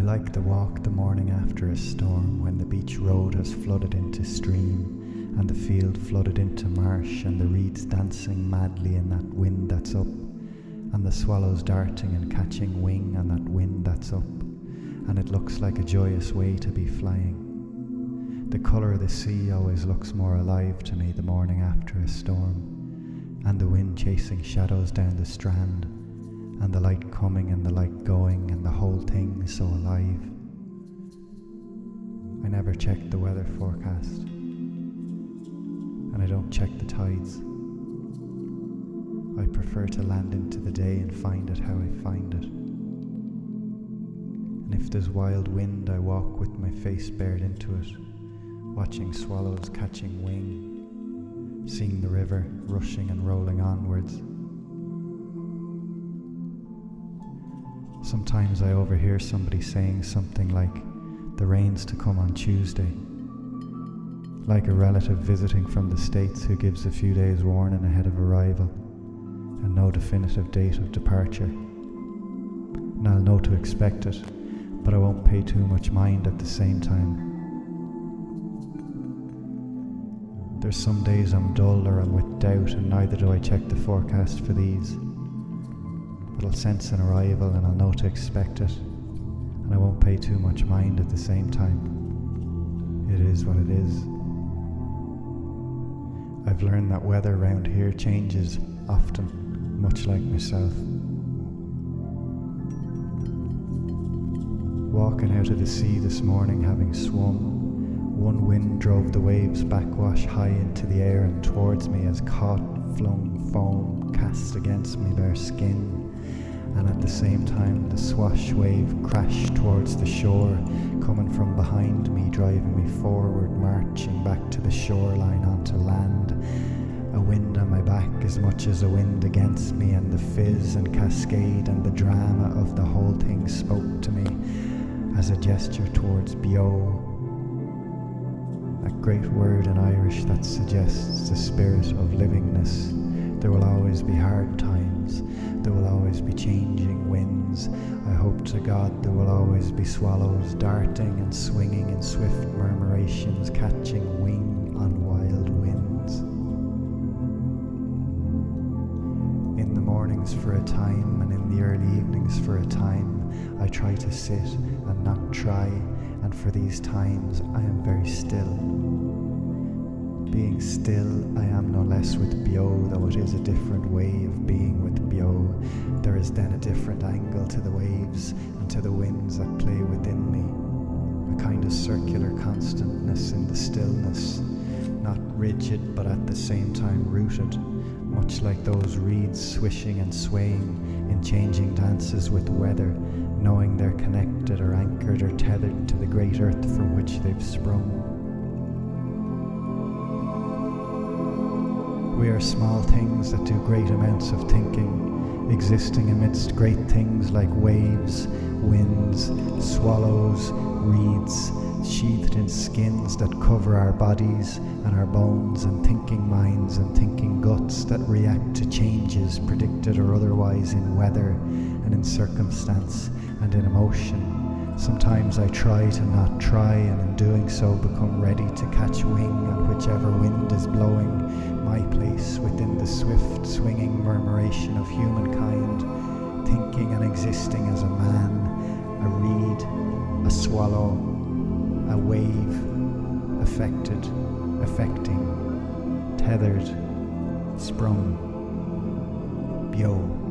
like the walk the morning after a storm, when the beach road has flooded into stream, and the field flooded into marsh, and the reeds dancing madly in that wind that's up, and the swallows darting and catching wing on that wind that's up, and it looks like a joyous way to be flying. The colour of the sea always looks more alive to me the morning after a storm, and the wind chasing shadows down the strand, and the light coming and the light going, and the whole thing so alive. I never check the weather forecast, and I don't check the tides. I prefer to land into the day and find it how I find it. And if there's wild wind, I walk with my face bared into it, watching swallows catching wing, seeing the river rushing and rolling onwards. Sometimes I overhear somebody saying something like, "The rain's to come on Tuesday," like a relative visiting from the States who gives a few days warning ahead of arrival and no definitive date of departure. And I'll know to expect it, but I won't pay too much mind at the same time. There's some days I'm dull or I'm with doubt, and neither do I check the forecast for these. But I'll sense an arrival and I'll know to expect it, and I won't pay too much mind at the same time. It is what it is. I've learned that weather round here changes often, much like myself. Walking out of the sea this morning, having swum, one wind drove the waves backwash high into the air and towards me as caught, flung foam cast against me bare skin, and at the same time the swash wave crashed towards the shore, coming from behind me, driving me forward, marching back to the shoreline onto land. A wind on my back as much as a wind against me, and the fizz and cascade and the drama of the whole thing spoke to me as a gesture towards Bio, that great word in Irish that suggests the spirit of livingness. There will always be hard times, there will always be changing winds. I hope to God there will always be swallows darting and swinging in swift murmurations, catching wing on wild winds. In the mornings for a time, and in the early evenings for a time, I try to sit and not try, and for these times I am very still. Being still, I am no less with Bio, though it is a different way of being with Bio. There is then a different angle to the waves and to the winds that play within me, a kind of circular constantness in the stillness, not rigid but at the same time rooted, much like those reeds swishing and swaying in changing dances with weather, knowing they're connected or anchored or tethered to the great earth from which they've sprung. We are small things that do great amounts of thinking, existing amidst great things like waves, winds, swallows, reeds, sheathed in skins that cover our bodies and our bones, and thinking minds and thinking guts that react to changes, predicted or otherwise, in weather and in circumstance and in emotion. Sometimes I try to not try, and in doing so become ready to catch wing on whichever wind is blowing, my place within the swift swinging murmuration of humankind, thinking and existing as a man, a reed, a swallow, a wave, affected, affecting, tethered, sprung, Bio.